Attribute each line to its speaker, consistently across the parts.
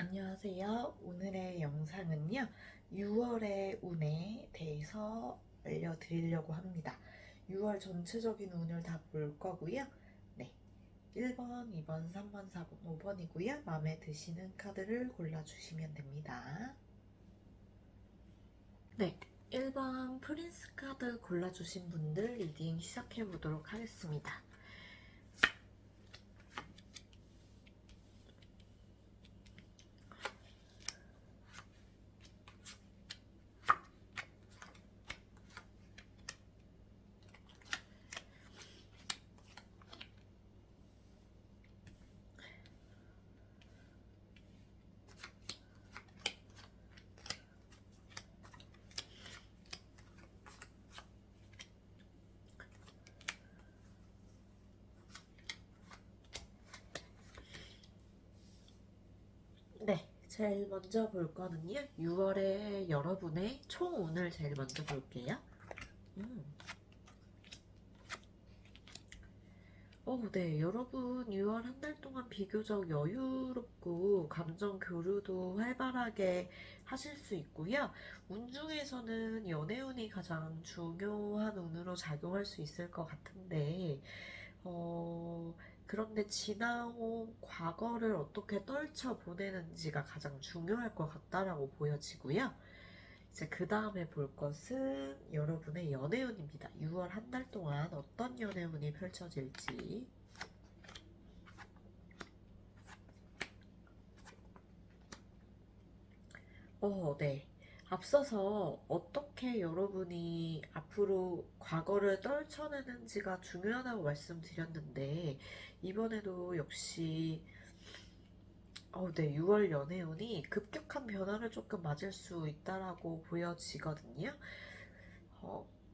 Speaker 1: 안녕하세요. 오늘의 영상은요, 6월의 운에 대해서 알려드리려고 합니다. 6월 전체적인 운을 다 볼 거고요. 네. 1번, 2번, 3번, 4번, 5번이고요. 마음에 드시는 카드를 골라주시면 됩니다. 네. 1번 프린스 카드 골라주신 분들 리딩 시작해 보도록 하겠습니다. 네, 제일 먼저 볼 거는요. 6월에 여러분의 총 운을 제일 먼저 볼게요. 네. 여러분 6월 한 달 동안 비교적 여유롭고 감정 교류도 활발하게 하실 수 있고요. 운 중에서는 연애운이 가장 중요한 운으로 작용할 수 있을 것 같은데, 그런데 지나온 과거를 어떻게 떨쳐 보내는지가 가장 중요할 것 같다라고 보여지고요. 이제 그 다음에 볼 것은 여러분의 연애운입니다. 6월 한 달 동안 어떤 연애운이 펼쳐질지. 네. 앞서서 어떻게 여러분이 앞으로 과거를 떨쳐내는지가 중요하다고 말씀드렸는데, 이번에도 역시, 네. 6월 연애운이 급격한 변화를 조금 맞을 수 있다라고 보여지거든요.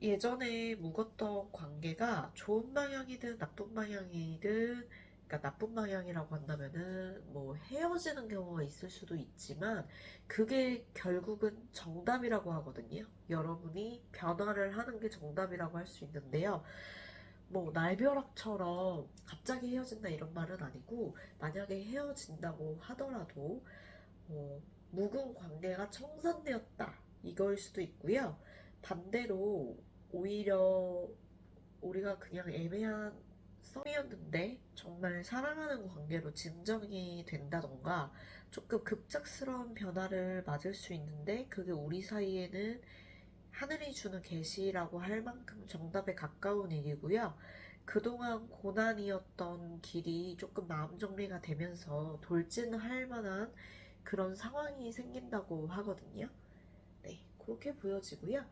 Speaker 1: 예전에 묵었던 관계가 좋은 방향이든 나쁜 방향이든, 그러니까 나쁜 방향이라고 한다면은 뭐 헤어지는 경우가 있을 수도 있지만 그게 결국은 정답이라고 하거든요. 여러분이 변화를 하는 게 정답이라고 할 수 있는데요. 뭐 날벼락처럼 갑자기 헤어진다 이런 말은 아니고, 만약에 헤어진다고 하더라도 묵은 관계가 청산되었다 이걸 수도 있고요. 반대로 오히려 우리가 그냥 애매한 썸이었는데 정말 사랑하는 관계로 진정이 된다던가, 조금 급작스러운 변화를 맞을 수 있는데 그게 우리 사이에는 하늘이 주는 계시라고 할 만큼 정답에 가까운 일이고요. 그동안 고난이었던 길이 조금 마음 정리가 되면서 돌진할 만한 그런 상황이 생긴다고 하거든요. 네, 그렇게 보여지고요.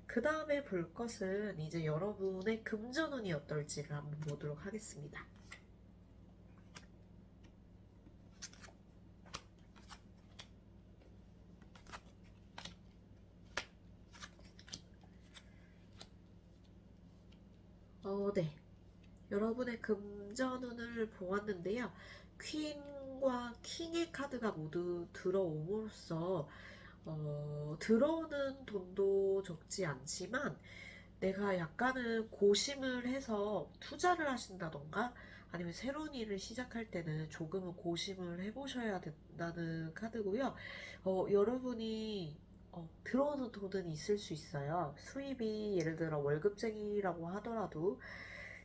Speaker 1: 그 다음에 볼 것은 이제 여러분의 금전운이 어떨지를 한번 보도록 하겠습니다. 네. 여러분의 금전운을 보았는데요. 퀸과 킹의 카드가 모두 들어옴으로써 들어오는 돈도 적지 않지만 내가 약간은 고심을 해서 투자를 하신다던가, 아니면 새로운 일을 시작할 때는 조금은 고심을 해보셔야 된다는 카드고요. 여러분이 들어오는 돈은 있을 수 있어요. 수입이 예를 들어 월급쟁이라고 하더라도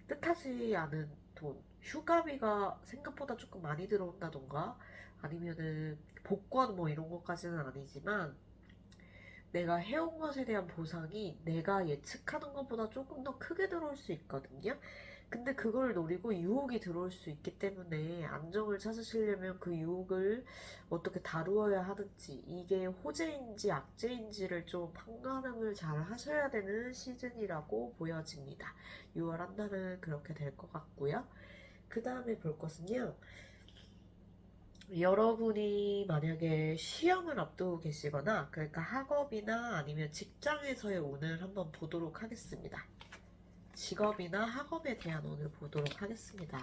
Speaker 1: 뜻하지 않은 돈, 휴가비가 생각보다 조금 많이 들어온다던가, 아니면은 복권 뭐 이런 것까지는 아니지만 내가 해온 것에 대한 보상이 내가 예측하는 것보다 조금 더 크게 들어올 수 있거든요. 근데 그걸 노리고 유혹이 들어올 수 있기 때문에 안정을 찾으시려면 그 유혹을 어떻게 다루어야 하는지, 이게 호재인지 악재인지를 좀 판가름을 잘 하셔야 되는 시즌이라고 보여집니다. 6월 한 달은 그렇게 될 것 같고요. 그 다음에 볼 것은요. 여러분이 만약에 시험을 앞두고 계시거나, 그러니까 학업이나 아니면 직장에서의 운을 한번 보도록 하겠습니다. 직업이나 학업에 대한 운을 보도록 하겠습니다.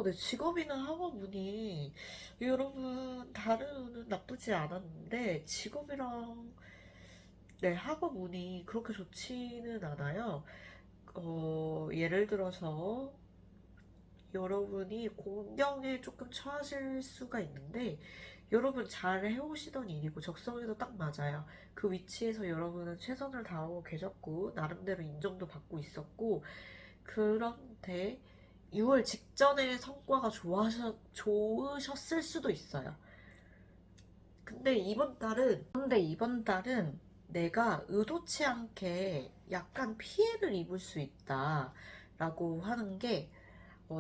Speaker 1: 네, 직업이나 학업 운이 여러분 다른 운은 나쁘지 않았는데 직업이랑 네, 학업 운이 그렇게 좋지는 않아요. 예를 들어서 여러분이 공경에 조금 처하실 수가 있는데, 여러분 잘 해오시던 일이고 적성에도 딱 맞아요. 그 위치에서 여러분은 최선을 다하고 계셨고 나름대로 인정도 받고 있었고, 그런데 6월 직전에 성과가 좋으셨을 수도 있어요. 근데 이번 달은 내가 의도치 않게 약간 피해를 입을 수 있다라고 하는 게,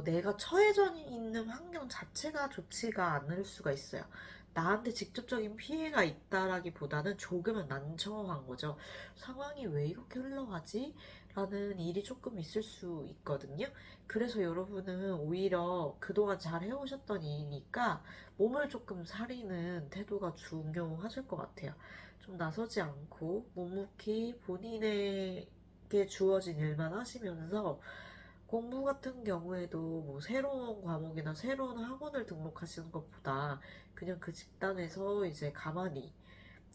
Speaker 1: 내가 처해져 있는 환경 자체가 좋지가 않을 수가 있어요. 나한테 직접적인 피해가 있다라기보다는 조금은 난처한 거죠. 상황이 왜 이렇게 흘러가지? 라는 일이 조금 있을 수 있거든요. 그래서 여러분은 오히려 그동안 잘 해오셨던 일이니까 몸을 조금 사리는 태도가 중요하실 것 같아요. 좀 나서지 않고 묵묵히 본인에게 주어진 일만 하시면서, 공부 같은 경우에도 뭐 새로운 과목이나 새로운 학원을 등록하시는 것보다 그냥 그 집단에서 이제 가만히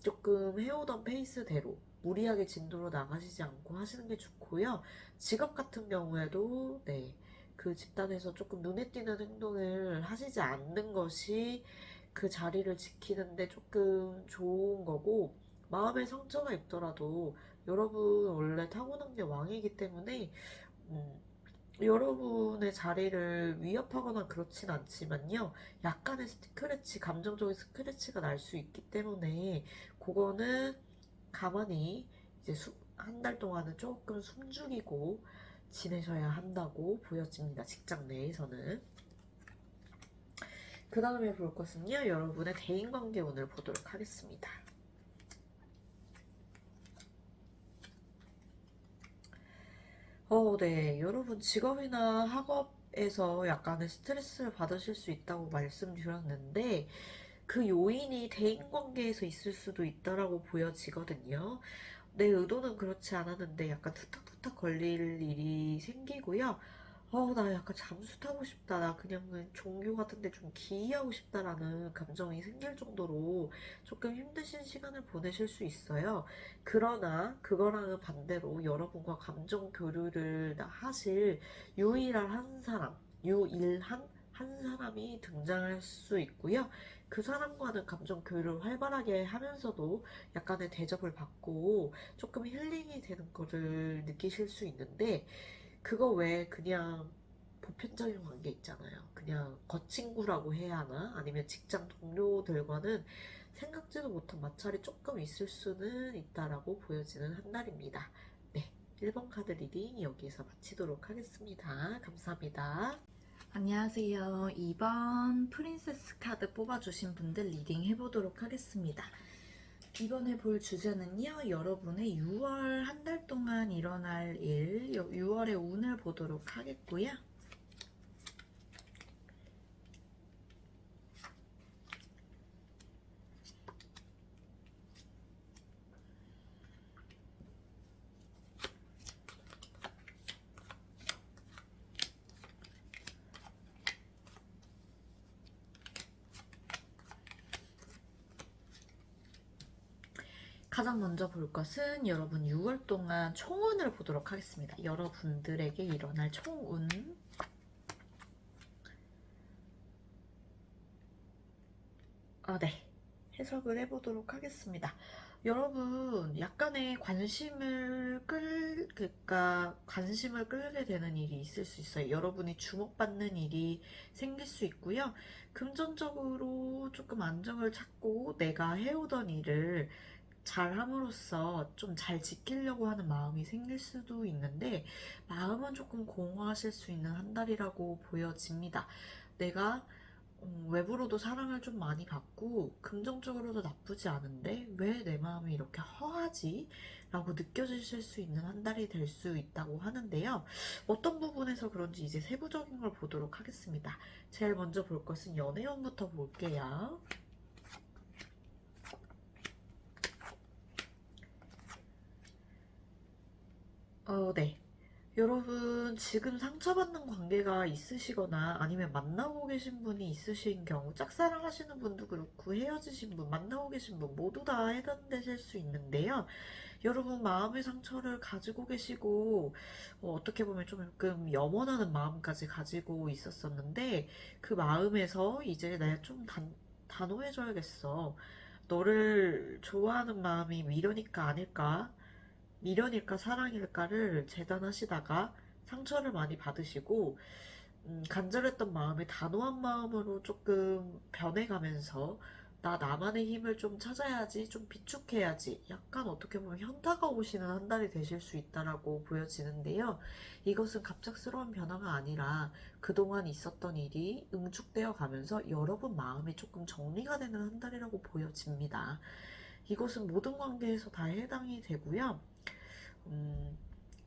Speaker 1: 조금 해오던 페이스대로 무리하게 진도로 나가시지 않고 하시는 게 좋고요. 직업 같은 경우에도 네, 그 집단에서 조금 눈에 띄는 행동을 하시지 않는 것이 그 자리를 지키는데 조금 좋은 거고, 마음의 상처가 있더라도 여러분 원래 타고난 게 왕이기 때문에 음, 여러분의 자리를 위협하거나 그렇진 않지만요. 약간의 스크래치, 감정적인 스크래치가 날 수 있기 때문에 그거는 가만히 이제 한 달 동안은 조금 숨죽이고 지내셔야 한다고 보여집니다. 직장 내에서는. 그 다음에 볼 것은요. 여러분의 대인관계 운을 보도록 하겠습니다. 네. 여러분 직업이나 학업에서 약간의 스트레스를 받으실 수 있다고 말씀드렸는데, 그 요인이 대인관계에서 있을 수도 있다라고 보여지거든요. 내 의도는 그렇지 않았는데 약간 툭탁툭탁 걸릴 일이 생기고요. 나 약간 잠수 타고 싶다. 나 그냥 종교 같은데 좀 기이하고 싶다라는 감정이 생길 정도로 조금 힘드신 시간을 보내실 수 있어요. 그러나 그거랑은 반대로 여러분과 감정 교류를 하실 유일한 한 사람, 유일한 한 사람이 등장할 수 있고요. 그 사람과는 감정 교류를 활발하게 하면서도 약간의 대접을 받고 조금 힐링이 되는 거를 느끼실 수 있는데, 그거 외에 그냥 보편적인 관계 있잖아요. 그냥 거친구라고 해야 하나? 아니면 직장 동료들과는 생각지도 못한 마찰이 조금 있을 수는 있다라고 보여지는 한 달입니다. 네, 1번 카드 리딩 여기에서 마치도록 하겠습니다. 감사합니다. 안녕하세요. 2번 프린세스 카드 뽑아주신 분들 리딩 해보도록 하겠습니다. 이번에 볼 주제는요, 여러분의 6월 한 달 동안 일어날 일, 6월의 운을 보도록 하겠고요. 가장 먼저 볼 것은 여러분 6월 동안 총운을 보도록 하겠습니다. 여러분들에게 일어날 총운. 네. 해석을 해보도록 하겠습니다. 여러분, 약간의 그러니까 관심을 끌게 되는 일이 있을 수 있어요. 여러분이 주목받는 일이 생길 수 있고요. 금전적으로 조금 안정을 찾고 내가 해오던 일을 잘 함으로써 좀 잘 지키려고 하는 마음이 생길 수도 있는데, 마음은 조금 공허하실 수 있는 한 달이라고 보여집니다. 내가 외부로도 사랑을 좀 많이 받고 금전적으로도 나쁘지 않은데 왜 내 마음이 이렇게 허하지? 라고 느껴지실 수 있는 한 달이 될 수 있다고 하는데요. 어떤 부분에서 그런지 이제 세부적인 걸 보도록 하겠습니다. 제일 먼저 볼 것은 연애운부터 볼게요. 네. 여러분, 지금 상처받는 관계가 있으시거나 아니면 만나고 계신 분이 있으신 경우, 짝사랑하시는 분도 그렇고 헤어지신 분, 만나고 계신 분 모두 다 해당되실 수 있는데요. 여러분, 마음의 상처를 가지고 계시고, 어떻게 보면 조금 염원하는 마음까지 가지고 있었었는데, 그 마음에서 이제 내가 좀 단호해져야겠어. 너를 좋아하는 마음이 미련일까 아닐까? 미련일까 사랑일까를 재단하시다가 상처를 많이 받으시고 간절했던 마음이 단호한 마음으로 조금 변해가면서 나만의 힘을 좀 찾아야지, 좀 비축해야지, 약간 어떻게 보면 현타가 오시는 한 달이 되실 수 있다라고 보여지는데요. 이것은 갑작스러운 변화가 아니라 그동안 있었던 일이 응축되어 가면서 여러분 마음이 조금 정리가 되는 한 달이라고 보여집니다. 이것은 모든 관계에서 다 해당이 되고요. 음,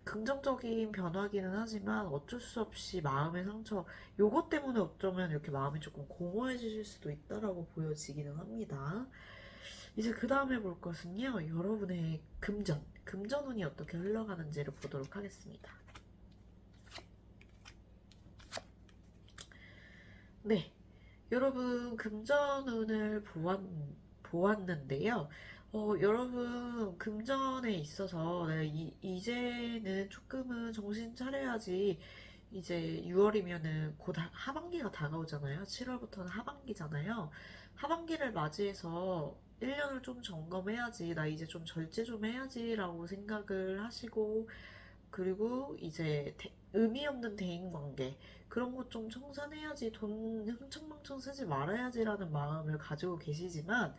Speaker 1: 긍정적인 변화기는 하지만 어쩔 수 없이 마음의 상처, 요것 때문에 어쩌면 이렇게 마음이 조금 공허해지실 수도 있다라고 보여지기는 합니다. 이제 그 다음에 볼 것은요, 여러분의 금전운이 어떻게 흘러가는지를 보도록 하겠습니다. 네, 여러분 금전운을 보았는데요. 여러분 금전에 있어서 네, 이제는 조금은 정신 차려야지. 이제 6월이면은 곧 하반기가 다가오잖아요. 7월부터는 하반기잖아요. 하반기를 맞이해서 1년을 좀 점검해야지. 나 이제 좀 절제 좀 해야지라고 생각을 하시고, 그리고 이제 의미 없는 대인관계 그런 것 좀 청산해야지, 돈 흥청망청 쓰지 말아야지라는 마음을 가지고 계시지만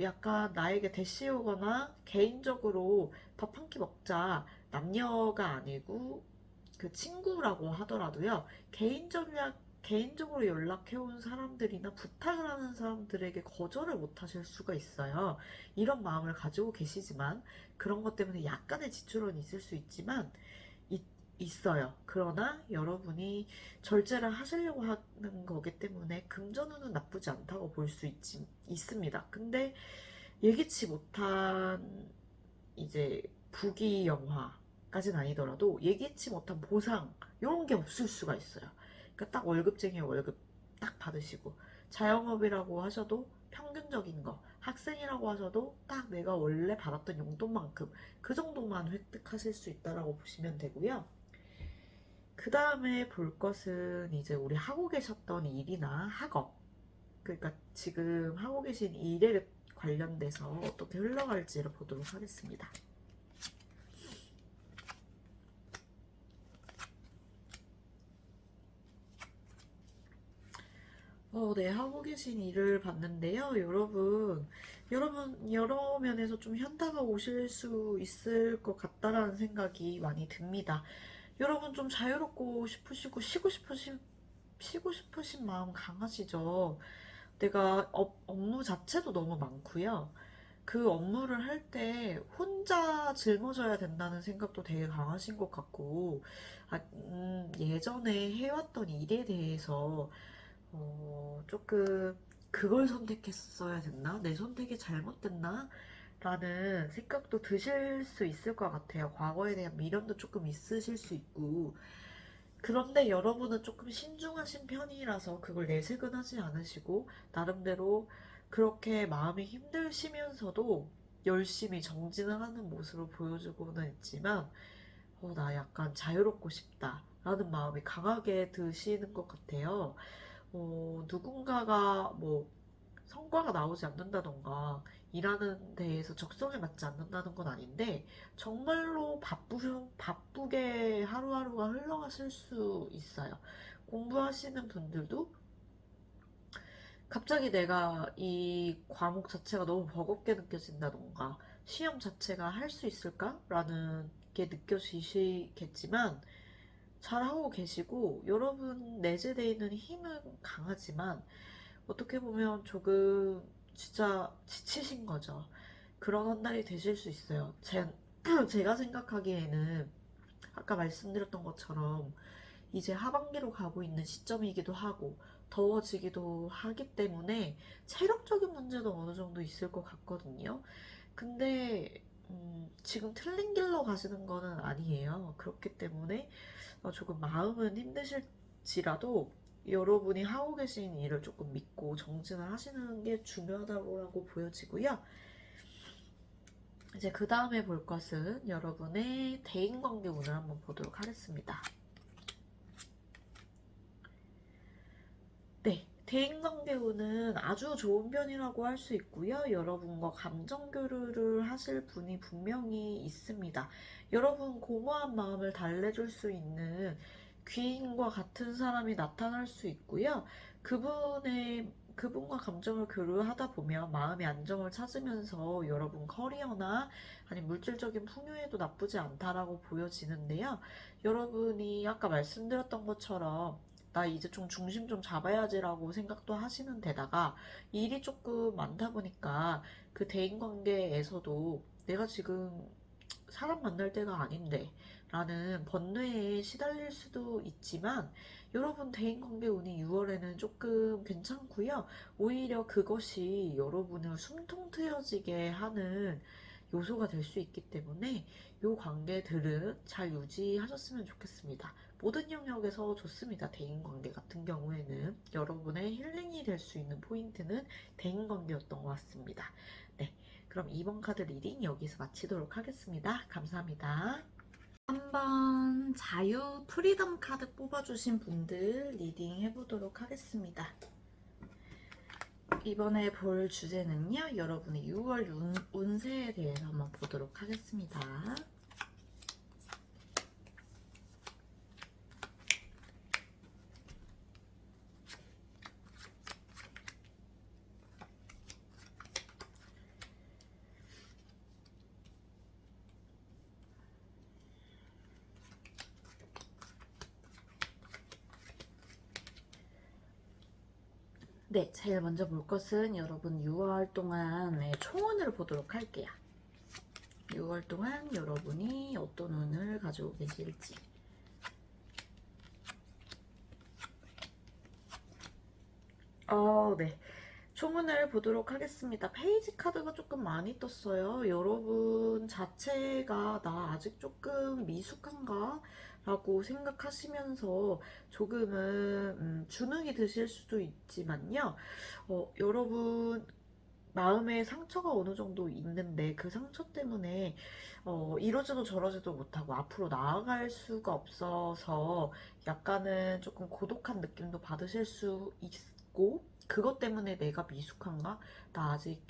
Speaker 1: 약간 나에게 대시 오거나 개인적으로 밥 한 끼 먹자, 남녀가 아니고 그 친구라고 하더라도요, 개인적으로 연락해온 사람들이나 부탁을 하는 사람들에게 거절을 못 하실 수가 있어요. 이런 마음을 가지고 계시지만, 그런 것 때문에 약간의 지출은 있을 수 있지만, 있어요. 그러나 여러분이 절제를 하시려고 하는 거기 때문에 금전운은 나쁘지 않다고 볼 수 있습니다. 근데 예기치 못한 이제 부귀 영화까지는 아니더라도 예기치 못한 보상 이런 게 없을 수가 있어요. 그러니까 딱 월급쟁이 월급 딱 받으시고, 자영업이라고 하셔도 평균적인 거, 학생이라고 하셔도 딱 내가 원래 받았던 용돈만큼 그 정도만 획득하실 수 있다라고 보시면 되고요. 그 다음에 볼 것은 이제 우리 하고 계셨던 일이나 학업, 그러니까 지금 하고 계신 일에 관련돼서 어떻게 흘러갈지를 보도록 하겠습니다. 네, 하고 계신 일을 봤는데요. 여러분, 여러 면에서 좀 현타가 오실 수 있을 것 같다라는 생각이 많이 듭니다. 여러분 좀 자유롭고 싶으시고, 쉬고 싶으신 마음 강하시죠? 내가 업무 자체도 너무 많고요. 그 업무를 할 때 혼자 짊어져야 된다는 생각도 되게 강하신 것 같고, 예전에 해왔던 일에 대해서 조금 그걸 선택했어야 됐나? 내 선택이 잘못됐나? 라는 생각도 드실 수 있을 것 같아요. 과거에 대한 미련도 조금 있으실 수 있고. 그런데 여러분은 조금 신중하신 편이라서 그걸 내색은 하지 않으시고, 나름대로 그렇게 마음이 힘드시면서도 열심히 정진을 하는 모습을 보여주고는 있지만, 나 약간 자유롭고 싶다 라는 마음이 강하게 드시는 것 같아요. 누군가가 뭐 성과가 나오지 않는다던가 일하는 데에서 적성에 맞지 않는다는 건 아닌데, 정말로 바쁘게 하루하루가 흘러가실 수 있어요. 공부하시는 분들도 갑자기 내가 이 과목 자체가 너무 버겁게 느껴진다던가 시험 자체가 할 수 있을까? 라는 게 느껴지시겠지만, 잘하고 계시고 여러분 내재되어 있는 힘은 강하지만 어떻게 보면 조금 진짜 지치신 거죠. 그런 한 달이 되실 수 있어요. 제가 생각하기에는 아까 말씀드렸던 것처럼 이제 하반기로 가고 있는 시점이기도 하고 더워지기도 하기 때문에 체력적인 문제도 어느 정도 있을 것 같거든요. 근데 지금 틀린 길로 가시는 거는 아니에요. 그렇기 때문에 조금 마음은 힘드실지라도 여러분이 하고 계신 일을 조금 믿고 정진을 하시는 게 중요하다고 보여지고요. 이제 그 다음에 볼 것은 여러분의 대인관계 운을 한번 보도록 하겠습니다. 네, 대인관계 운은 아주 좋은 편이라고 할 수 있고요. 여러분과 감정 교류를 하실 분이 분명히 있습니다. 여러분 고마운 마음을 달래줄 수 있는 귀인과 같은 사람이 나타날 수 있고요. 그분과 감정을 교류하다 보면 마음의 안정을 찾으면서 여러분 커리어나 아니 물질적인 풍요에도 나쁘지 않다라고 보여지는데요. 여러분이 아까 말씀드렸던 것처럼 나 이제 좀 중심 좀 잡아야지라고 생각도 하시는 데다가 일이 조금 많다 보니까 그 대인관계에서도 내가 지금 사람 만날 때가 아닌데 라는 번뇌에 시달릴 수도 있지만 여러분 대인관계 운이 6월에는 조금 괜찮고요. 오히려 그것이 여러분을 숨통 트여지게 하는 요소가 될 수 있기 때문에 이 관계들은 잘 유지하셨으면 좋겠습니다. 모든 영역에서 좋습니다. 대인관계 같은 경우에는 여러분의 힐링이 될 수 있는 포인트는 대인관계였던 것 같습니다. 네, 그럼 2번 카드 리딩 여기서 마치도록 하겠습니다. 감사합니다. 3번 자유 프리덤 카드 뽑아주신 분들 리딩 해보도록 하겠습니다. 이번에 볼 주제는요, 여러분의 6월 운세에 대해서 한번 보도록 하겠습니다. 네, 제일 먼저 볼 것은 여러분 6월 동안의 총운을 보도록 할게요. 6월 동안 여러분이 어떤 운을 가지고 계실지. 네. 총운을 보도록 하겠습니다. 페이지 카드가 조금 많이 떴어요. 여러분 자체가 나 아직 조금 미숙한가? 라고 생각하시면서 조금은 주눅이 드실 수도 있지만요. 여러분 마음에 상처가 어느 정도 있는데 그 상처 때문에 이러지도 저러지도 못하고 앞으로 나아갈 수가 없어서 약간은 조금 고독한 느낌도 받으실 수 있고 그것 때문에 내가 미숙한가? 나 아직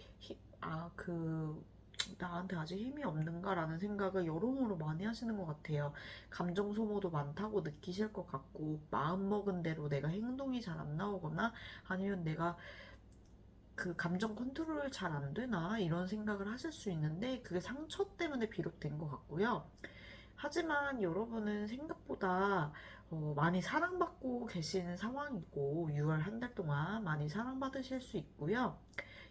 Speaker 1: 나한테 아직 힘이 없는가? 라는 생각을 여러모로 많이 하시는 것 같아요. 감정 소모도 많다고 느끼실 것 같고 마음먹은 대로 내가 행동이 잘 안 나오거나 아니면 내가 그 감정 컨트롤 잘 안 되나 이런 생각을 하실 수 있는데 그게 상처 때문에 비롯된 것 같고요. 하지만 여러분은 생각보다 많이 사랑받고 계시는 상황이고 6월 한 달 동안 많이 사랑받으실 수 있고요.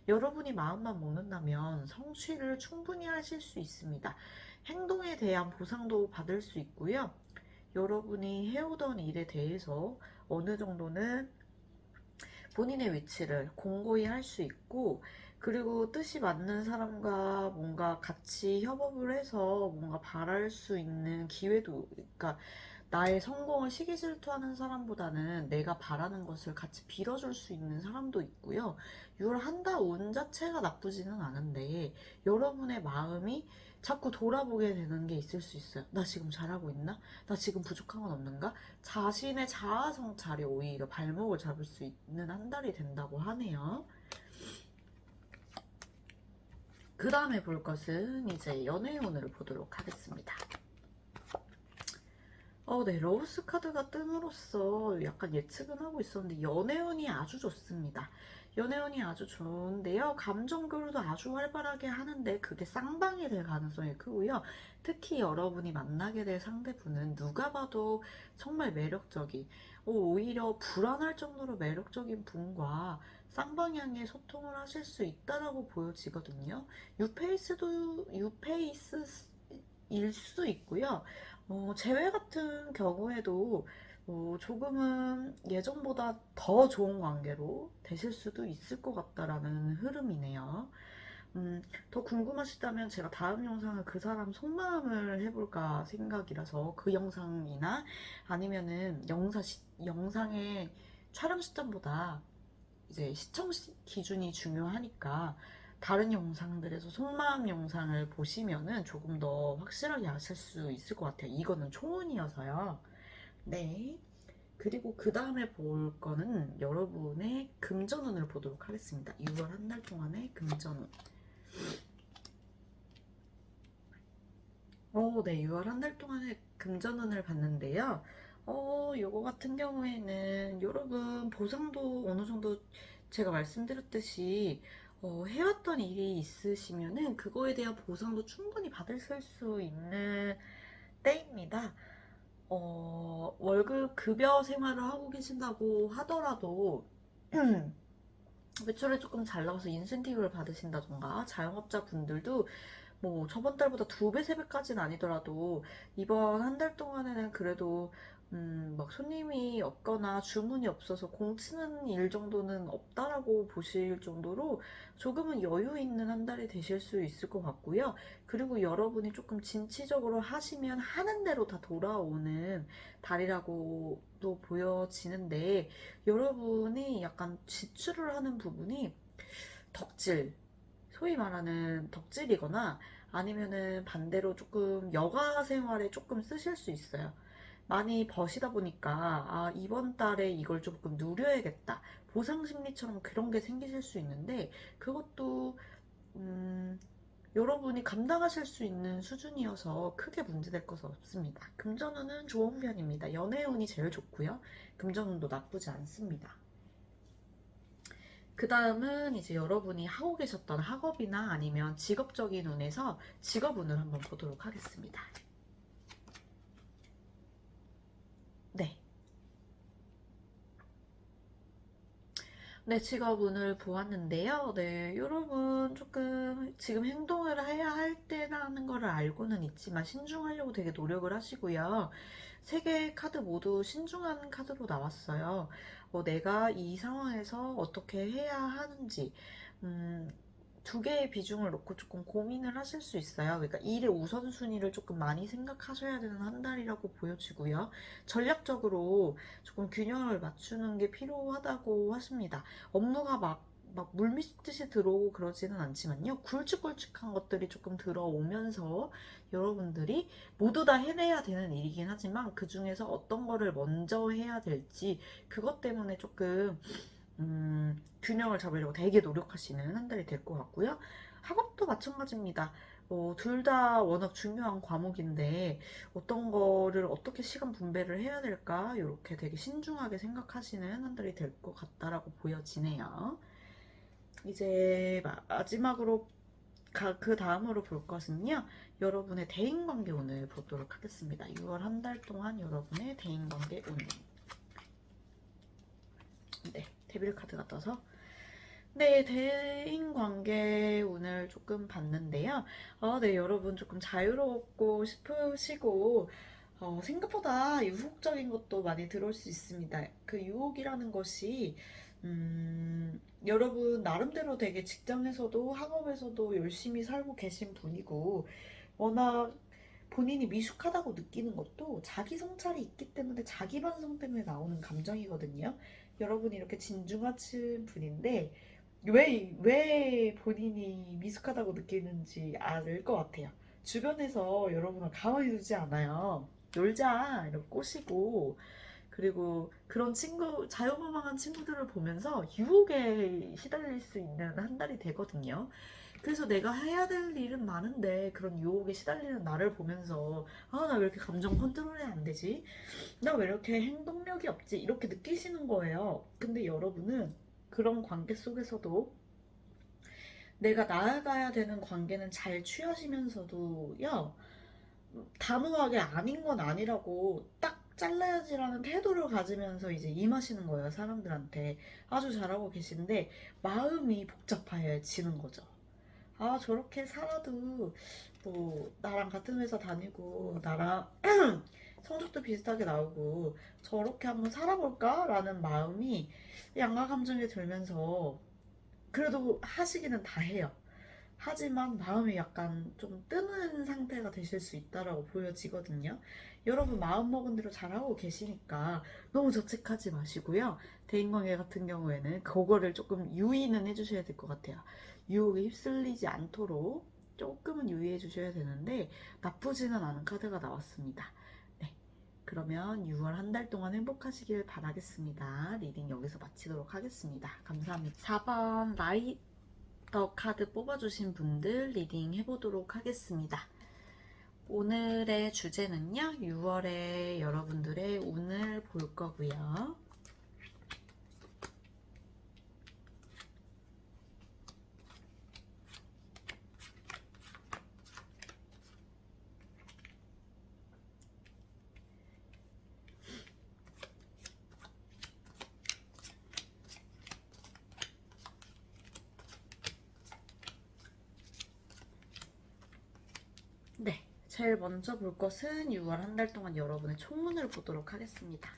Speaker 1: 여러분이 마음만 먹는다면 성취를 충분히 하실 수 있습니다. 행동에 대한 보상도 받을 수 있고요. 여러분이 해오던 일에 대해서 어느 정도는 본인의 위치를 공고히 할 수 있고 그리고 뜻이 맞는 사람과 뭔가 같이 협업을 해서 뭔가 바랄 수 있는 기회도 그러니까 나의 성공을 시기 질투하는 사람보다는 내가 바라는 것을 같이 빌어줄 수 있는 사람도 있고요. 6월 한 달 운 자체가 나쁘지는 않은데 여러분의 마음이 자꾸 돌아보게 되는 게 있을 수 있어요. 나 지금 잘하고 있나? 나 지금 부족한 건 없는가? 자신의 자아 성찰이 오히려 발목을 잡을 수 있는 한 달이 된다고 하네요. 그 다음에 볼 것은 이제 연애운을 보도록 하겠습니다. 네, 러브스 카드가 뜸으로써 약간 예측은 하고 있었는데 연애운이 아주 좋습니다. 연애운이 아주 좋은데요. 감정 교류도 아주 활발하게 하는데 그게 쌍방이 될 가능성이 크고요. 특히 여러분이 만나게 될 상대분은 누가 봐도 정말 매력적인, 오히려 불안할 정도로 매력적인 분과 쌍방향의 소통을 하실 수 있다라고 보여지거든요. 유페이스일 수도 있고요. 재회 같은 경우에도 조금은 예전보다 더 좋은 관계로 되실 수도 있을 것 같다라는 흐름이네요.
Speaker 2: 더 궁금하시다면 제가 다음 영상은 그 사람 속마음을 해볼까 생각이라서 그 영상이나 아니면은 영상의 촬영 시점보다 이제 기준이 중요하니까 다른 영상들에서 속마음 영상을 보시면은 조금 더 확실하게 아실 수 있을 것 같아요. 이거는 초혼이어서요. 네. 그리고 그 다음에 볼 거는 여러분의 금전운을 보도록 하겠습니다. 6월 한 달 동안의 금전운. 네, 6월 한 달 동안의 금전운을 봤는데요. 요거 같은 경우에는 여러분 보상도 어느 정도 제가 말씀드렸듯이 해왔던 일이 있으시면은 그거에 대한 보상도 충분히 받으실 수 있는 때입니다. 월급 급여 생활을 하고 계신다고 하더라도 매출이 조금 잘 나와서 인센티브를 받으신다던가 자영업자 분들도 뭐 저번 달보다 2배, 3배까지는 아니더라도 이번 한 달 동안에는 그래도 막 손님이 없거나 주문이 없어서 공치는 일 정도는 없다라고 보실 정도로 조금은 여유 있는 한 달이 되실 수 있을 것 같고요. 그리고 여러분이 조금 진취적으로 하시면 하는 대로 다 돌아오는 달이라고도 보여지는데 여러분이 약간 지출을 하는 부분이 덕질, 소위 말하는 덕질이거나 아니면은 반대로 조금 여가 생활에 조금 쓰실 수 있어요. 많이 버시다 보니까 이번 달에 이걸 조금 누려야겠다. 보상 심리처럼 그런 게 생기실 수 있는데 그것도 여러분이 감당하실 수 있는 수준이어서 크게 문제될 것은 없습니다. 금전운은 좋은 편입니다. 연애운이 제일 좋고요. 금전운도 나쁘지 않습니다. 그 다음은 이제 여러분이 하고 계셨던 학업이나 아니면 직업적인 운에서 직업운을 한번 보도록 하겠습니다. 네. 네, 직업운을 보았는데요. 네, 여러분 조금 지금 행동을 해야 할 때라는 거를 알고는 있지만 신중하려고 되게 노력을 하시고요. 세 개의 카드 모두 신중한 카드로 나왔어요. 내가 이 상황에서 어떻게 해야 하는지, 두 개의 비중을 놓고 조금 고민을 하실 수 있어요. 그러니까 일의 우선순위를 조금 많이 생각하셔야 되는 한 달이라고 보여지고요. 전략적으로 조금 균형을 맞추는 게 필요하다고 하십니다. 업무가 막 물밀듯이 들어오고 그러지는 않지만요. 굵직굵직한 것들이 조금 들어오면서 여러분들이 모두 다 해내야 되는 일이긴 하지만 그 중에서 어떤 거를 먼저 해야 될지 그것 때문에 조금 균형을 잡으려고 되게 노력하시는 한 달이 될 것 같고요. 학업도 마찬가지입니다. 둘 다 워낙 중요한 과목인데 어떤 거를 어떻게 시간 분배를 해야 될까 이렇게 되게 신중하게 생각하시는 한 달이 될 것 같다라고 보여지네요. 이제 마지막으로 그 다음으로 볼 것은요. 여러분의 대인관계 운을 보도록 하겠습니다. 6월 한 달 동안 여러분의 대인관계 운. 네, 데빌 카드가 떠서 네, 대인관계 운을 조금 봤는데요. 네, 여러분 조금 자유롭고 싶으시고, 생각보다 유혹적인 것도 많이 들어올 수 있습니다. 그 유혹이라는 것이, 여러분 나름대로 되게 직장에서도 학업에서도 열심히 살고 계신 분이고, 워낙 본인이 미숙하다고 느끼는 것도 자기 성찰이 있기 때문에 자기 반성 때문에 나오는 감정이거든요. 여러분이 이렇게 진중하신 분인데, 왜 본인이 미숙하다고 느끼는지 알 것 같아요. 주변에서 여러분을 가만히 두지 않아요. 놀자, 이렇게 꼬시고, 그리고 그런 자유분방한 친구들을 보면서 유혹에 시달릴 수 있는 한 달이 되거든요. 그래서 내가 해야 될 일은 많은데 그런 유혹에 시달리는 나를 보면서 나 왜 이렇게 감정 컨트롤이 안 되지? 나 왜 이렇게 행동력이 없지? 이렇게 느끼시는 거예요. 근데 여러분은 그런 관계 속에서도 내가 나아가야 되는 관계는 잘 취하시면서도요, 단호하게 아닌 건 아니라고 딱 잘라야지라는 태도를 가지면서 이제 임하시는 거예요, 사람들한테. 아주 잘하고 계신데, 마음이 복잡해지는 거죠. 저렇게 살아도, 뭐, 나랑 같은 회사 다니고, 나랑 성적도 비슷하게 나오고, 저렇게 한번 살아볼까? 라는 마음이 양가 감정이 들면서, 그래도 하시기는 다 해요. 하지만 마음이 약간 좀 뜨는 상태가 되실 수 있다라고 보여지거든요. 여러분 마음먹은 대로 잘하고 계시니까 너무 자책하지 마시고요. 대인관계 같은 경우에는 그거를 조금 유의는 해주셔야 될 것 같아요. 유혹에 휩쓸리지 않도록 조금은 유의해 주셔야 되는데 나쁘지는 않은 카드가 나왔습니다. 네, 그러면 6월 한 달 동안 행복하시길 바라겠습니다. 리딩 여기서 마치도록 하겠습니다. 감사합니다. 4번 라이더 카드 뽑아주신 분들 리딩 해보도록 하겠습니다. 오늘의 주제는요, 6월에 여러분들의 운을 볼 거고요. 네, 제일 먼저 볼 것은 6월 한 달 동안 여러분의 총운을 보도록 하겠습니다.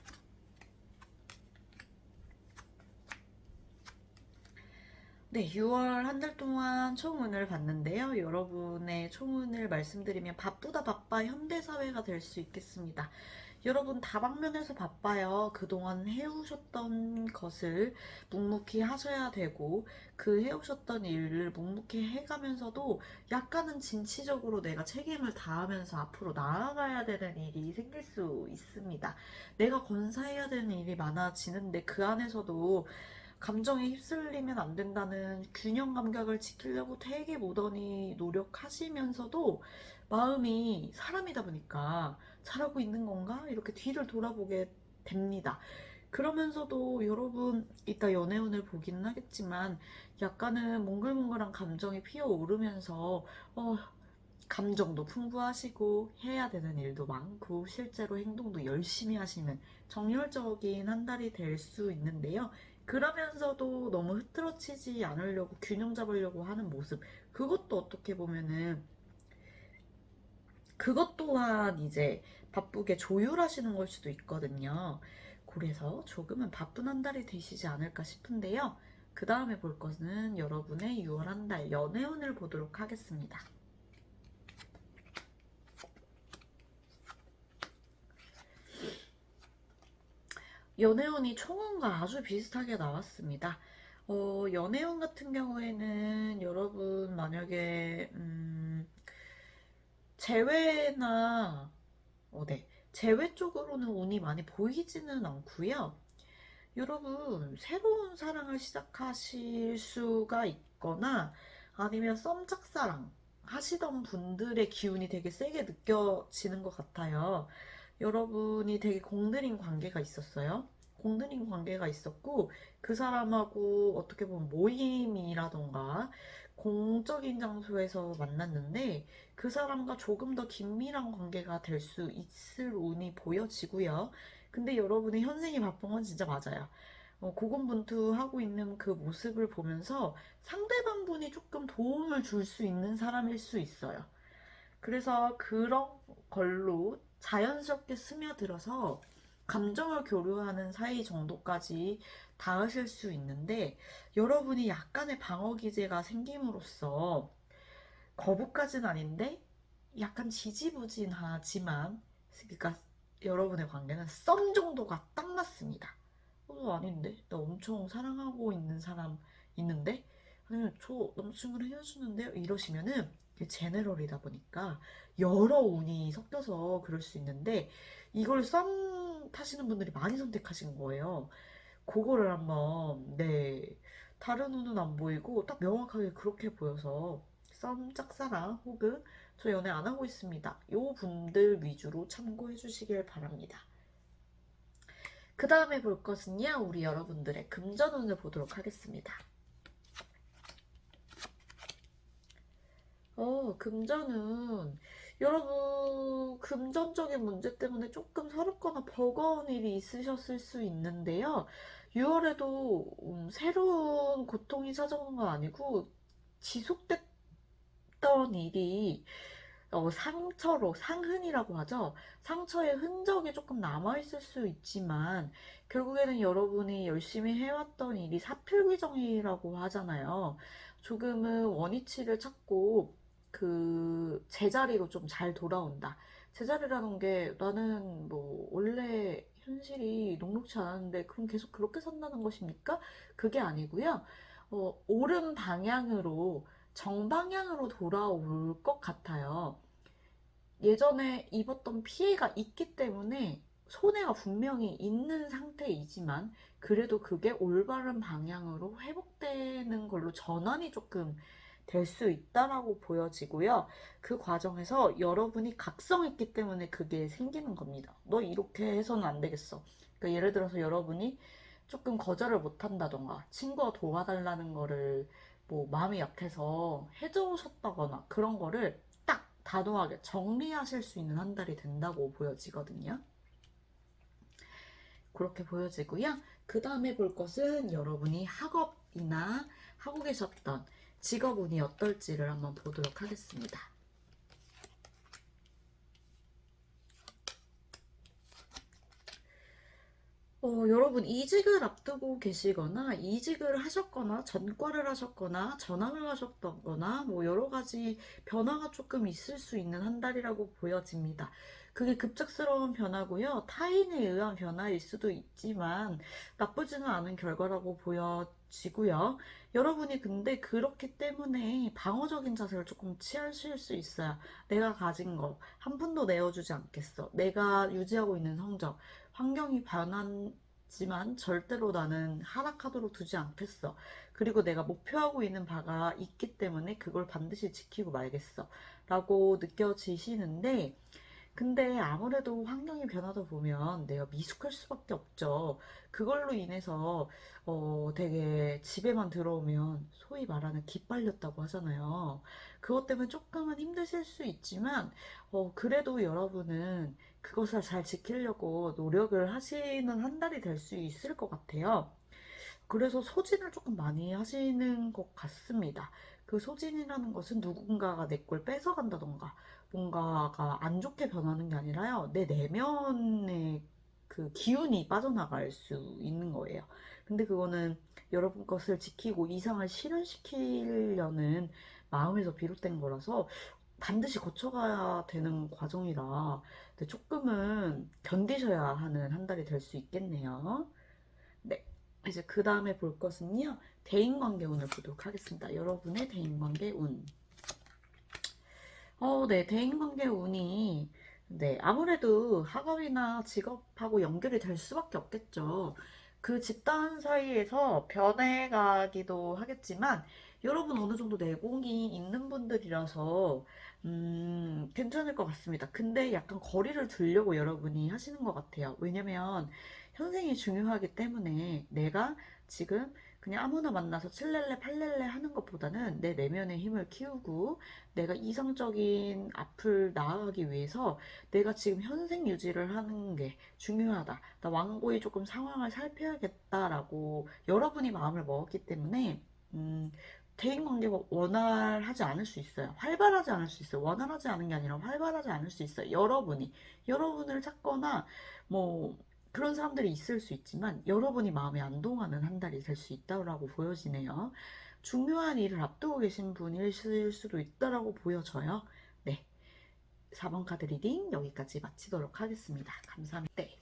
Speaker 2: 네, 6월 한 달 동안 총운을 봤는데요. 여러분의 총운을 말씀드리면 바쁘다 바빠 현대사회가 될 수 있겠습니다. 여러분 다방면에서 바빠요. 그동안 해오셨던 것을 묵묵히 하셔야 되고 그 해오셨던 일을 묵묵히 해가면서도 약간은 진취적으로 내가 책임을 다하면서 앞으로 나아가야 되는 일이 생길 수 있습니다. 내가 건사해야 되는 일이 많아지는데 그 안에서도 감정에 휩쓸리면 안 된다는 균형 감각을 지키려고 되게 모더니 노력하시면서도 마음이 사람이다 보니까 잘하고 있는 건가? 이렇게 뒤를 돌아보게 됩니다. 그러면서도 여러분 이따 연애운을 보기는 하겠지만 약간은 몽글몽글한 감정이 피어오르면서 감정도 풍부하시고 해야 되는 일도 많고 실제로 행동도 열심히 하시는 정열적인 한 달이 될 수 있는데요. 그러면서도 너무 흐트러치지 않으려고 균형 잡으려고 하는 모습, 그것도 어떻게 보면은 그것 또한 이제 바쁘게 조율하시는 걸 수도 있거든요. 그래서 조금은 바쁜 한 달이 되시지 않을까 싶은데요. 그 다음에 볼 것은 여러분의 6월 한 달 연애운을 보도록 하겠습니다. 연애운이 총운과 아주 비슷하게 나왔습니다. 연애운 같은 경우에는 여러분 만약에 재회나 네, 재회 쪽으로는 운이 많이 보이지는 않고요. 여러분 새로운 사랑을 시작하실 수가 있거나 아니면 썸짝사랑 하시던 분들의 기운이 되게 세게 느껴지는 것 같아요. 여러분이 되게 공들인 관계가 있었어요. 공들인 관계가 있었고 그 사람하고 어떻게 보면 모임이라던가 공적인 장소에서 만났는데 그 사람과 조금 더 긴밀한 관계가 될 수 있을 운이 보여지고요. 근데 여러분의 현생이 바쁜 건 진짜 맞아요. 고군분투하고 있는 그 모습을 보면서 상대방 분이 조금 도움을 줄 수 있는 사람일 수 있어요. 그래서 그런 걸로 자연스럽게 스며들어서 감정을 교류하는 사이 정도까지 닿으실 수 있는데 여러분이 약간의 방어 기제가 생김으로써 거부까지는 아닌데 약간 지지부진하지만 그러니까 여러분의 관계는 썸 정도가 딱 맞습니다. 아닌데? 나 엄청 사랑하고 있는 사람 있는데? 아니면 저 남자친구랑 헤어지는데요? 이러시면은 제네럴이다 보니까 여러 운이 섞여서 그럴 수 있는데 이걸 썸 타시는 분들이 많이 선택하신 거예요. 그거를 한번 다른 운은 안 보이고 딱 명확하게 그렇게 보여서 썸 짝사랑 혹은 저 연애 안 하고 있습니다. 요 분들 위주로 참고해 주시길 바랍니다. 그 다음에 볼 것은요, 우리 여러분들의 금전운을 보도록 하겠습니다. 금전운. 여러분, 금전적인 문제 때문에 조금 서럽거나 버거운 일이 있으셨을 수 있는데요. 6월에도 새로운 고통이 찾아오는 건 아니고 지속됐던 일이 상처로, 상흔이라고 하죠. 상처의 흔적이 조금 남아있을 수 있지만 결국에는 여러분이 열심히 해왔던 일이 사필귀정이라고 하잖아요. 조금은 원위치를 찾고 그 제자리로 좀 잘 돌아온다. 제자리라는 게 나는 뭐 원래 현실이 녹록치 않았는데 그럼 계속 그렇게 산다는 것입니까? 그게 아니고요. 옳은 방향으로 정방향으로 돌아올 것 같아요. 예전에 입었던 피해가 있기 때문에 손해가 분명히 있는 상태이지만 그래도 그게 올바른 방향으로 회복되는 걸로 전환이 조금 될 수 있다라고 보여지고요. 그 과정에서 여러분이 각성했기 때문에 그게 생기는 겁니다. 너 이렇게 해서는 안 되겠어. 그러니까 예를 들어서 여러분이 조금 거절을 못 한다던가 친구가 도와달라는 거를 뭐 마음이 약해서 해주셨다거나 그런 거를 딱 단호하게 정리하실 수 있는 한 달이 된다고 보여지거든요. 그렇게 보여지고요. 그 다음에 볼 것은 여러분이 학업이나 하고 계셨던 직업운이 어떨지를 한번 보도록 하겠습니다. 여러분 이직을 앞두고 계시거나 이직을 하셨거나 전과를 하셨거나 전학을 가셨거나 뭐 여러 가지 변화가 조금 있을 수 있는 한 달이라고 보여집니다. 그게 급작스러운 변화고요. 타인에 의한 변화일 수도 있지만 나쁘지는 않은 결과라고 보여지고요. 여러분이 근데 그렇기 때문에 방어적인 자세를 조금 취하실 수 있어요. 내가 가진 거 한 푼도 내어주지 않겠어. 내가 유지하고 있는 성적 환경이 변하지만 절대로 나는 하락하도록 두지 않겠어. 그리고 내가 목표하고 있는 바가 있기 때문에 그걸 반드시 지키고 말겠어. 라고 느껴지시는데, 근데 아무래도 환경이 변하다 보면 내가 미숙할 수밖에 없죠. 그걸로 인해서 되게 집에만 들어오면 소위 말하는 기빨렸다고 하잖아요. 그것 때문에 조금은 힘드실 수 있지만 그래도 여러분은 그것을 잘 지키려고 노력을 하시는 한 달이 될 수 있을 것 같아요. 그래서 소진을 조금 많이 하시는 것 같습니다. 그 소진이라는 것은 누군가가 내 걸 뺏어간다던가 뭔가가 안 좋게 변하는 게 아니라요. 내 내면의 그 기운이 빠져나갈 수 있는 거예요. 근데 그거는 여러분 것을 지키고 이상을 실현시키려는 마음에서 비롯된 거라서 반드시 거쳐가야 되는 과정이라 조금은 견디셔야 하는 한 달이 될 수 있겠네요. 네. 이제 그 다음에 볼 것은요. 대인관계 운을 보도록 하겠습니다. 여러분의 대인관계 운. 네. 대인관계 운이 네. 아무래도 학업이나 직업하고 연결이 될 수밖에 없겠죠. 그 집단 사이에서 변해가기도 하겠지만 여러분 어느 정도 내공이 있는 분들이라서 괜찮을 것 같습니다. 근데 약간 거리를 두려고 여러분이 하시는 것 같아요. 왜냐면 현생이 중요하기 때문에 내가 지금 그냥 아무나 만나서 칠렐레 팔렐레 하는 것보다는 내 내면의 힘을 키우고 내가 이성적인 앞을 나아가기 위해서 내가 지금 현생 유지를 하는 게 중요하다. 나 완고히 조금 상황을 살펴야겠다라고 여러분이 마음을 먹었기 때문에 대인관계가 원활하지 않을 수 있어요. 활발하지 않을 수 있어요. 원활하지 않은 게 아니라 활발하지 않을 수 있어요. 여러분을 찾거나 뭐 그런 사람들이 있을 수 있지만 여러분이 마음에 안 동하는 한 달이 될 수 있다고 보여지네요. 중요한 일을 앞두고 계신 분이실 수도 있다고 보여져요. 네. 4번 카드 리딩 여기까지 마치도록 하겠습니다. 감사합니다. 네.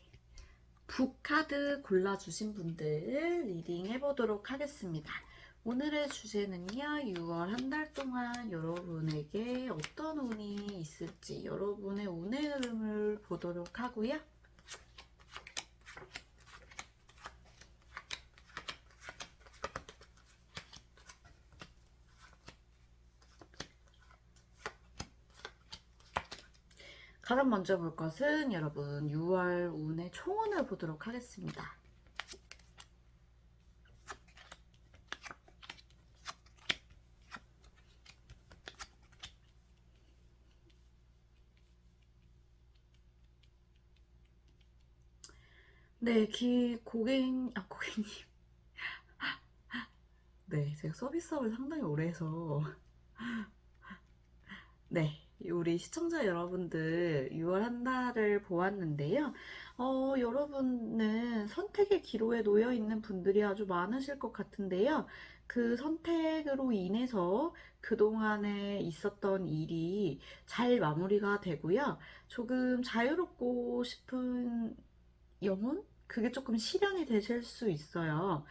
Speaker 2: 북카드 골라주신 분들 리딩 해보도록 하겠습니다. 오늘의 주제는요, 6월 한 달 동안 여러분에게 어떤 운이 있을지 여러분의 운의 흐름을 보도록 하고요. 가장 먼저 볼 것은 여러분 6월 운의 총운을 보도록 하겠습니다. 네, 고객님. 네, 제가 서비스업을 상당히 오래 해서. 네, 우리 시청자 여러분들 6월 한 달을 보았는데요. 여러분은 선택의 기로에 놓여 있는 분들이 아주 많으실 것 같은데요. 그 선택으로 인해서 그동안에 있었던 일이 잘 마무리가 되고요. 조금 자유롭고 싶은 영혼? 그게 조금 실현이 되실 수 있어요.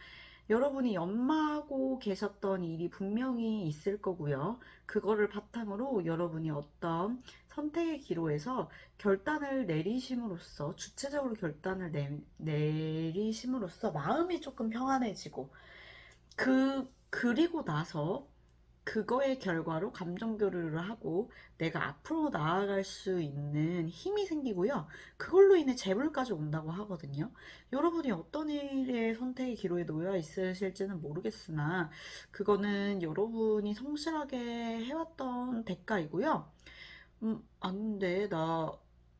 Speaker 2: 여러분이 연마하고 계셨던 일이 분명히 있을 거고요. 그거를 바탕으로 여러분이 어떤 선택의 기로에서 결단을 내리심으로써, 주체적으로 결단을 내리심으로써 마음이 조금 평안해지고, 그리고 나서 그거의 결과로 감정 교류를 하고 내가 앞으로 나아갈 수 있는 힘이 생기고요. 그걸로 인해 재물까지 온다고 하거든요. 여러분이 어떤 일의 선택의 기로에 놓여 있으실지는 모르겠으나 그거는 여러분이 성실하게 해왔던 대가이고요. 아닌데 나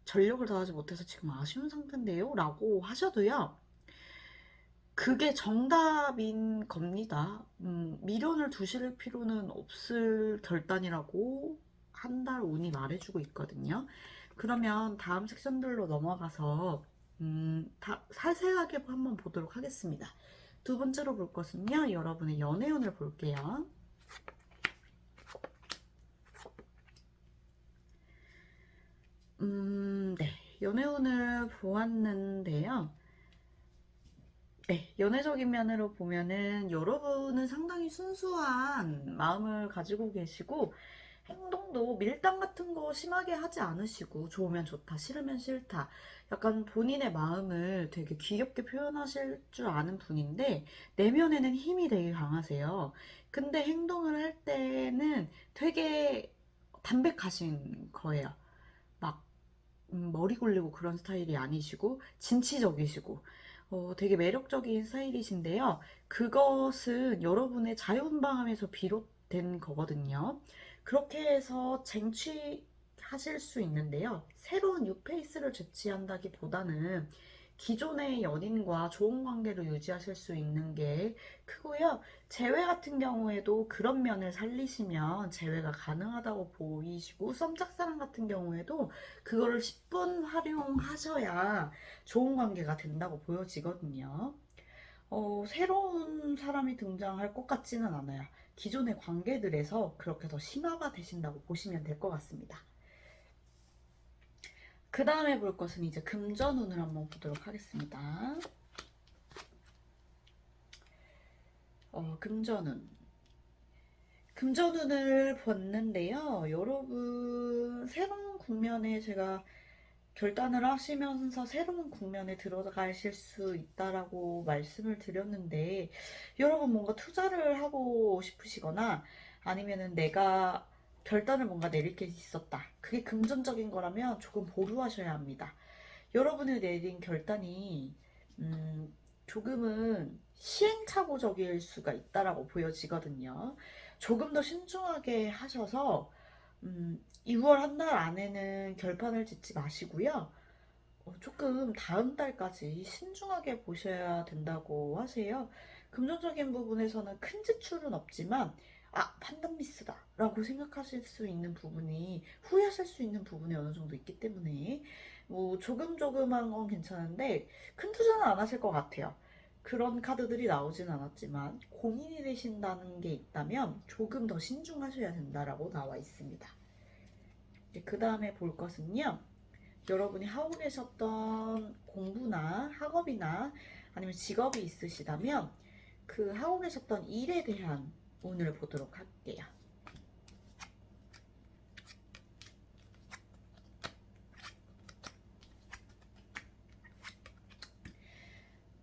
Speaker 2: 전력을 다하지 못해서 지금 아쉬운 상태인데요? 라고 하셔도요. 그게 정답인 겁니다. 미련을 두실 필요는 없을 결단이라고 한 달 운이 말해주고 있거든요. 그러면 다음 섹션들로 넘어가서 자세하게 한번 보도록 하겠습니다. 두 번째로 볼 것은요, 여러분의 연애운을 볼게요. 네, 연애운을 보았는데요. 네, 연애적인 면으로 보면은 여러분은 상당히 순수한 마음을 가지고 계시고 행동도 밀당 같은 거 심하게 하지 않으시고 좋으면 좋다, 싫으면 싫다. 약간 본인의 마음을 되게 귀엽게 표현하실 줄 아는 분인데 내면에는 힘이 되게 강하세요. 근데 행동을 할 때는 되게 담백하신 거예요. 막 머리 굴리고 그런 스타일이 아니시고 진취적이시고 되게 매력적인 스타일이신데요. 그것은 여러분의 자유분방함에서 비롯된 거거든요. 그렇게 해서 쟁취하실 수 있는데요. 새로운 뉴페이스를 제치한다기보다는 기존의 연인과 좋은 관계를 유지하실 수 있는 게 크고요. 재회 같은 경우에도 그런 면을 살리시면 재회가 가능하다고 보이시고, 썸짝사랑 같은 경우에도 그거를 10분 활용하셔야 좋은 관계가 된다고 보여지거든요. 새로운 사람이 등장할 것 같지는 않아요. 기존의 관계들에서 그렇게 더 심화가 되신다고 보시면 될 것 같습니다. 그 다음에 볼 것은 이제 금전운을 한번 보도록 하겠습니다. 금전운. 금전운을 봤는데요. 여러분, 새로운 국면에 제가 결단을 하시면서 새로운 국면에 들어가실 수 있다라고 말씀을 드렸는데, 여러분 뭔가 투자를 하고 싶으시거나 아니면은 내가 결단을 뭔가 내릴 게 있었다. 그게 금전적인 거라면 조금 보류하셔야 합니다. 여러분이 내린 결단이 조금은 시행착오적일 수가 있다라고 보여지거든요. 조금 더 신중하게 하셔서 2월 한 달 안에는 결판을 짓지 마시고요. 조금 다음 달까지 신중하게 보셔야 된다고 하세요. 금전적인 부분에서는 큰 지출은 없지만 판단 미스다 라고 생각하실 수 있는 부분이, 후회하실 수 있는 부분이 어느 정도 있기 때문에 뭐 조금한 건 괜찮은데 큰 투자는 안 하실 것 같아요. 그런 카드들이 나오진 않았지만 고민이 되신다는 게 있다면 조금 더 신중하셔야 된다라고 나와 있습니다. 그 다음에 볼 것은요, 여러분이 하고 계셨던 공부나 학업이나 아니면 직업이 있으시다면 그 하고 계셨던 일에 대한 운을 보도록 할게요.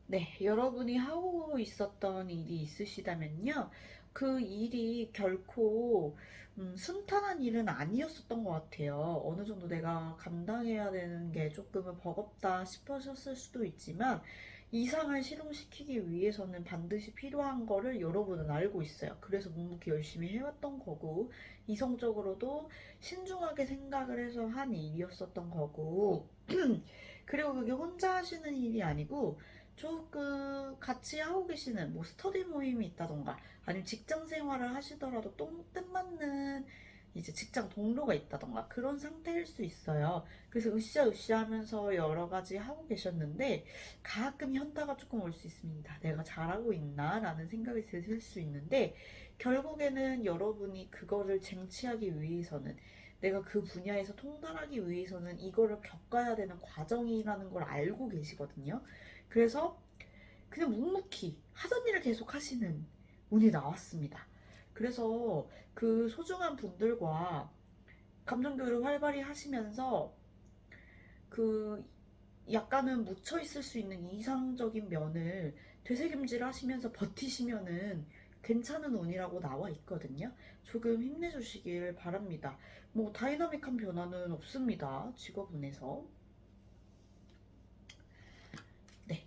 Speaker 2: 네, 여러분이 하고 있었던 일이 있으시다면요, 그 일이 결코 순탄한 일은 아니었었던 것 같아요. 어느 정도 내가 감당해야 되는 게 조금은 버겁다 싶으셨을 수도 있지만 이상을 실현시키기 위해서는 반드시 필요한 거를 여러분은 알고 있어요. 그래서 묵묵히 열심히 해왔던 거고, 이성적으로도 신중하게 생각을 해서 한 일이었었던 거고, 그리고 그게 혼자 하시는 일이 아니고 조금 같이 하고 계시는 뭐 스터디 모임이 있다던가 아니면 직장 생활을 하시더라도 뜻맞는 이제 직장 동료가 있다던가 그런 상태일 수 있어요. 그래서 으쌰으쌰 하면서 여러 가지 하고 계셨는데 가끔 현타가 조금 올 수 있습니다. 내가 잘하고 있나? 라는 생각이 드실 수 있는데 결국에는 여러분이 그거를 쟁취하기 위해서는 내가 그 분야에서 통달하기 위해서는 이거를 겪어야 되는 과정이라는 걸 알고 계시거든요. 그래서 그냥 묵묵히 하던 일을 계속 하시는 운이 나왔습니다. 그래서 그 소중한 분들과 감정교류를 활발히 하시면서 그 약간은 묻혀 있을 수 있는 이상적인 면을 되새김질 하시면서 버티시면은 괜찮은 운이라고 나와 있거든요. 조금 힘내주시길 바랍니다. 뭐 다이나믹한 변화는 없습니다. 직업운에서. 네.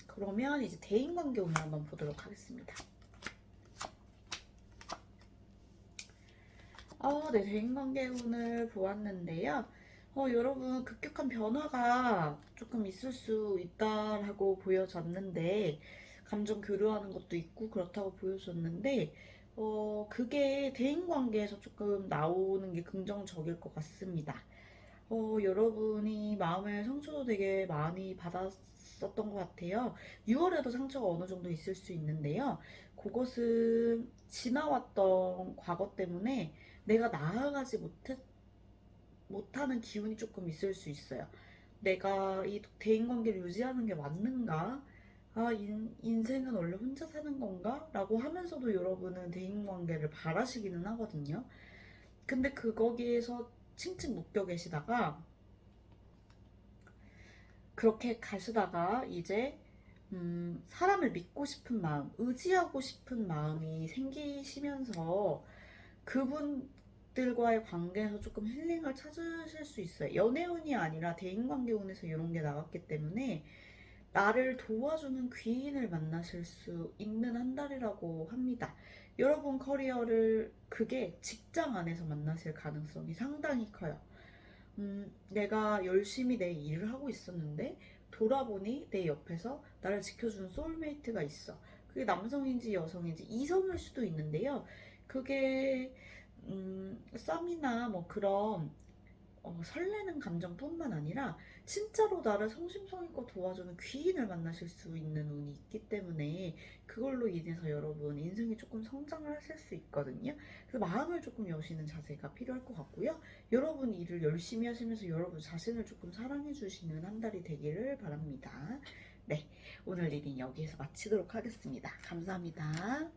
Speaker 2: 그러면 이제 대인관계 운을 한번 보도록 하겠습니다. 네, 대인관계 운을 보았는데요. 여러분, 급격한 변화가 조금 있을 수 있다라고 보여졌는데, 감정 교류하는 것도 있고, 그렇다고 보여졌는데, 그게 대인관계에서 조금 나오는 게 긍정적일 것 같습니다. 여러분이 마음의 상처도 되게 많이 받았었던 것 같아요. 6월에도 상처가 어느 정도 있을 수 있는데요. 그것은 지나왔던 과거 때문에 내가 나아가지 못하는 기운이 조금 있을 수 있어요. 내가 이 대인관계를 유지하는 게 맞는가? 아, 인생은 원래 혼자 사는 건가? 라고 하면서도 여러분은 대인관계를 바라시기는 하거든요. 근데 거기에서 칭칭 묶여 계시다가 그렇게 가시다가 이제 사람을 믿고 싶은 마음, 의지하고 싶은 마음이 생기시면서 그분들과의 관계에서 조금 힐링을 찾으실 수 있어요. 연애운이 아니라 대인관계운에서 이런 게 나왔기 때문에 나를 도와주는 귀인을 만나실 수 있는 한 달이라고 합니다. 여러분 커리어를 그게 직장 안에서 만나실 가능성이 상당히 커요. 내가 열심히 내 일을 하고 있었는데 돌아보니 내 옆에서 나를 지켜주는 소울메이트가 있어. 그게 남성인지 여성인지 이성일 수도 있는데요. 그게 썸이나 뭐 그런 설레는 감정뿐만 아니라 진짜로 나를 성심성의껏 도와주는 귀인을 만나실 수 있는 운이 있기 때문에 그걸로 인해서 여러분 인생이 조금 성장을 하실 수 있거든요. 그래서 마음을 조금 여시는 자세가 필요할 것 같고요. 여러분 일을 열심히 하시면서 여러분 자신을 조금 사랑해 주시는 한 달이 되기를 바랍니다. 네, 오늘 리딩 여기에서 마치도록 하겠습니다. 감사합니다.